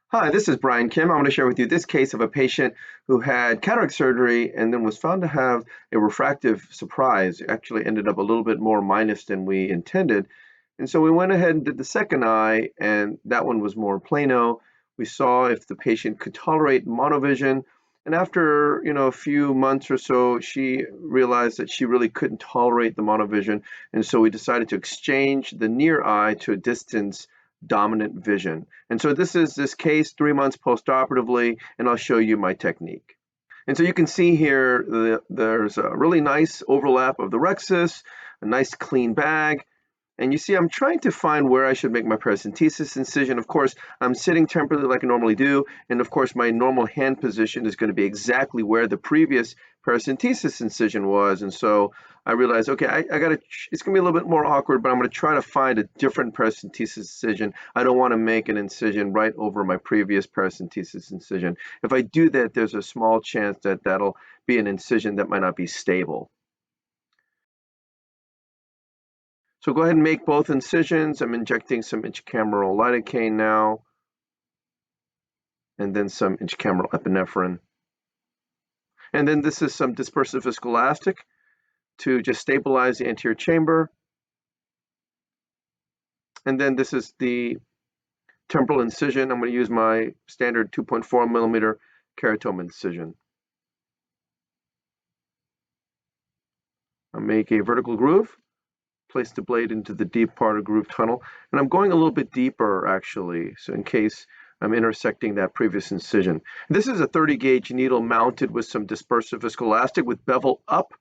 Hi, this is Brian Kim. I'm going to share with you this case of a patient who had cataract surgery and then was found to have a refractive surprise. It actually ended up a little bit more minus than we intended. And so we went ahead and did the second eye, and that one was more plano. We saw if the patient could tolerate monovision. And after, a few months or so, she realized that she really couldn't tolerate the monovision. And so we decided to exchange the near eye to a distance dominant vision. And so this is this case 3 months postoperatively, and I'll show you my technique. And so you can see here there's a really nice overlap of the rexus, a nice clean bag, and you see I'm trying to find where I should make my paracentesis incision. Of course, I'm sitting temporarily like I normally do, and of course my normal hand position is going to be exactly where the previous paracentesis incision was. And so I realized, okay, I gotta, it's gonna be a little bit more awkward, but I'm gonna try to find a different paracentesis incision. I don't want to make an incision right over my previous paracentesis incision. If I do that, there's a small chance that that'll be an incision that might not be stable. So go ahead and make both incisions. I'm injecting some intracameral lidocaine now, and then some intracameral epinephrine. And then this is some dispersive viscoelastic to just stabilize the anterior chamber. And then this is the temporal incision. I'm going to use my standard 2.4 millimeter keratome incision. I'll make a vertical groove, place the blade into the deep part of groove tunnel, and I'm going a little bit deeper actually, so in case I'm intersecting that previous incision. This is a 30 gauge needle mounted with some dispersive viscoelastic with bevel up.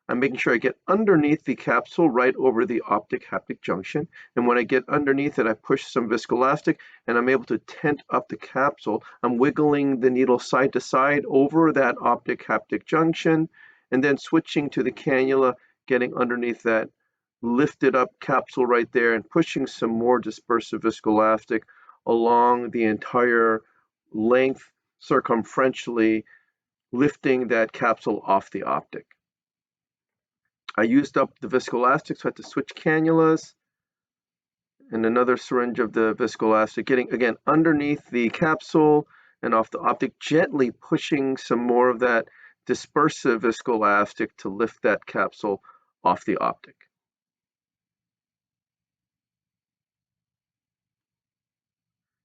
I'm making sure I get underneath the capsule right over the optic haptic junction. And when I get underneath it, I push some viscoelastic and I'm able to tent up the capsule. I'm wiggling the needle side to side over that optic haptic junction and then switching to the cannula, getting underneath that lifted up capsule right there and pushing some more dispersive viscoelastic along the entire length circumferentially, lifting that capsule off the optic. I used up the viscoelastic, so I had to switch cannulas and another syringe of the viscoelastic, getting again underneath the capsule and off the optic, gently pushing some more of that dispersive viscoelastic to lift that capsule off the optic.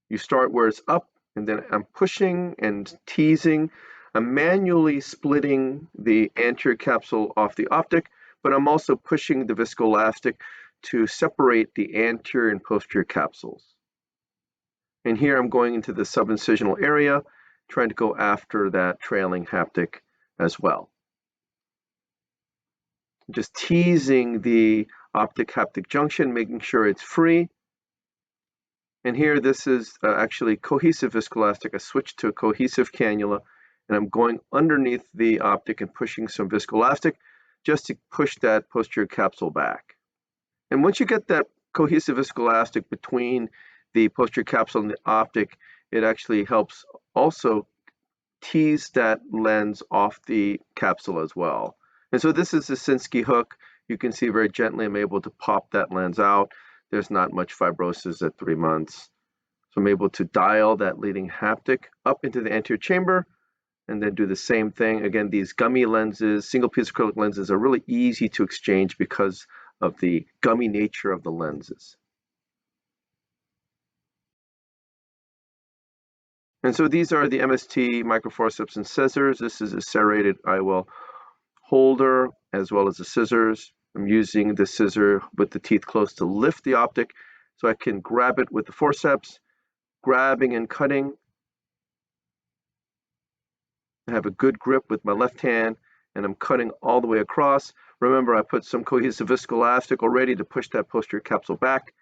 You start where it's up, and then I'm pushing and teasing. I'm manually splitting the anterior capsule off the optic, but I'm also pushing the viscoelastic to separate the anterior and posterior capsules. And here I'm going into the subincisional area, trying to go after that trailing haptic as well. Just teasing the optic haptic junction, making sure it's free. And here, this is actually cohesive viscoelastic. I switched to a cohesive cannula, and I'm going underneath the optic and pushing some viscoelastic just to push that posterior capsule back. And once you get that cohesive viscoelastic between the posterior capsule and the optic, it actually helps also tease that lens off the capsule as well. And so this is the Sinskey hook. You can see very gently I'm able to pop that lens out. There's not much fibrosis at 3 months. So I'm able to dial that leading haptic up into the anterior chamber and then do the same thing. Again, these gummy lenses, single piece acrylic lenses are really easy to exchange because of the gummy nature of the lenses. And so these are the MST microforceps and scissors. This is a serrated IOL holder as well as the scissors. I'm using the scissor with the teeth close to lift the optic so I can grab it with the forceps, grabbing and cutting. I have a good grip with my left hand and I'm cutting all the way across. Remember, I put some cohesive viscoelastic already to push that posterior capsule back.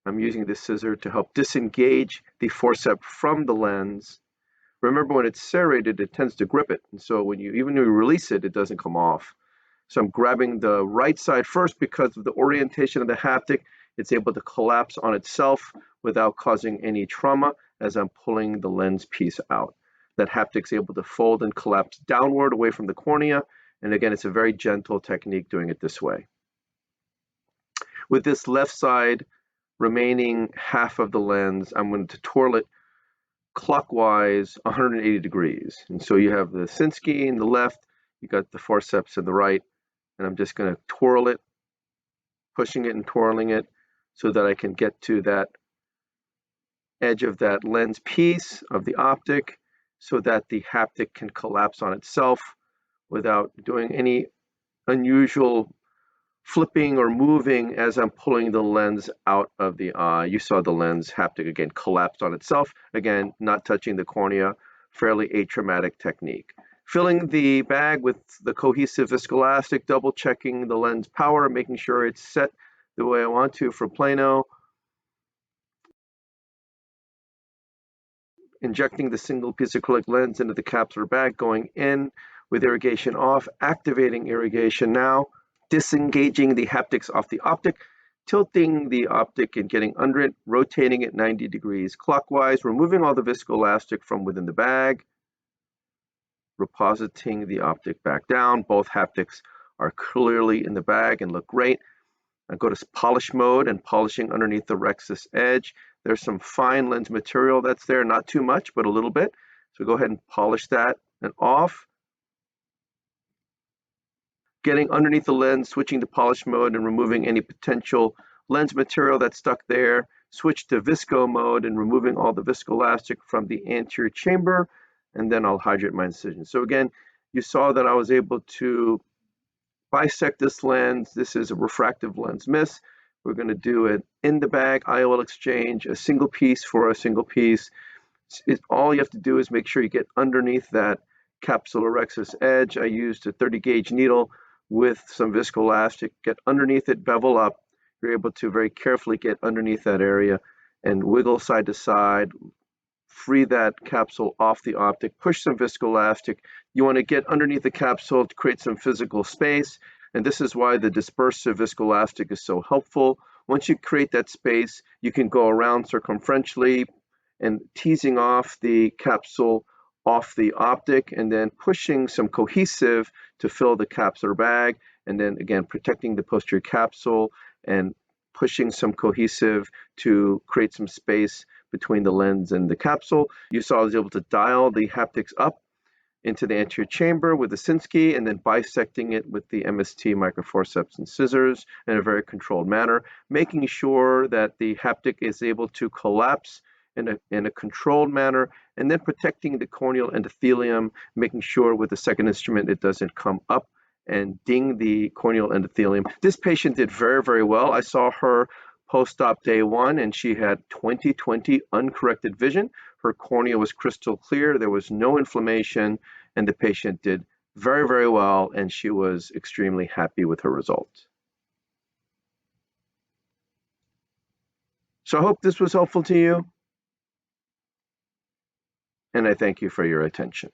I'm using this scissor to help disengage the forceps from the lens. Remember, when it's serrated, it tends to grip it. And so even when you release it, it doesn't come off. So I'm grabbing the right side first because of the orientation of the haptic. It's able to collapse on itself without causing any trauma as I'm pulling the lens piece out. That haptic's able to fold and collapse downward away from the cornea. And again, it's a very gentle technique doing it this way. With this left side remaining half of the lens, I'm going to twirl it clockwise 180 degrees. And so you have the Sinski in the left, you got the forceps in the right, and I'm just going to twirl it, pushing it and twirling it so that I can get to that edge of that lens piece of the optic so that the haptic can collapse on itself without doing any unusual flipping or moving as I'm pulling the lens out of the eye. You saw the lens haptic again collapsed on itself, again not touching the cornea, fairly atraumatic technique. Filling the bag with the cohesive viscoelastic, double checking the lens power, making sure it's set the way I want to for plano. Injecting the single piece acrylic lens into the capsular bag, going in with irrigation off, activating irrigation now, disengaging the haptics off the optic, tilting the optic and getting under it, rotating it 90 degrees clockwise, removing all the viscoelastic from within the bag, repositing the optic back down. Both haptics are clearly in the bag and look great. I go to polish mode and polishing underneath the rexus edge. There's some fine lens material that's there, not too much, but a little bit. So go ahead and polish that and off. Getting underneath the lens, switching to polish mode and removing any potential lens material that's stuck there. Switch to visco mode and removing all the viscoelastic from the anterior chamber, and then I'll hydrate my incision. So again, you saw that I was able to bisect this lens. This is a refractive lens miss. We're going to do it in the bag IOL exchange, a single piece for a single piece. All you have to do is make sure you get underneath that capsular rexus edge. I used a 30 gauge needle with some viscoelastic. Get underneath it, bevel up. You're able to very carefully get underneath that area and wiggle side to side, free that capsule off the optic, push some viscoelastic. You want to get underneath the capsule to create some physical space, and this is why the dispersive viscoelastic is so helpful. Once you create that space, you can go around circumferentially and teasing off the capsule off the optic and then pushing some cohesive to fill the capsular bag, and then again protecting the posterior capsule and pushing some cohesive to create some space between the lens and the capsule. You saw I was able to dial the haptics up into the anterior chamber with the Sinski and then bisecting it with the MST microforceps and scissors in a very controlled manner, making sure that the haptic is able to collapse in a controlled manner, and then protecting the corneal endothelium, making sure with the second instrument it doesn't come up and ding the corneal endothelium. This patient did very, very well. I saw her post-op day 1 and she had 20/20 uncorrected vision. Her cornea was crystal clear, there was no inflammation, and the patient did very, very well, and she was extremely happy with her results. So I hope this was helpful to you, and I thank you for your attention.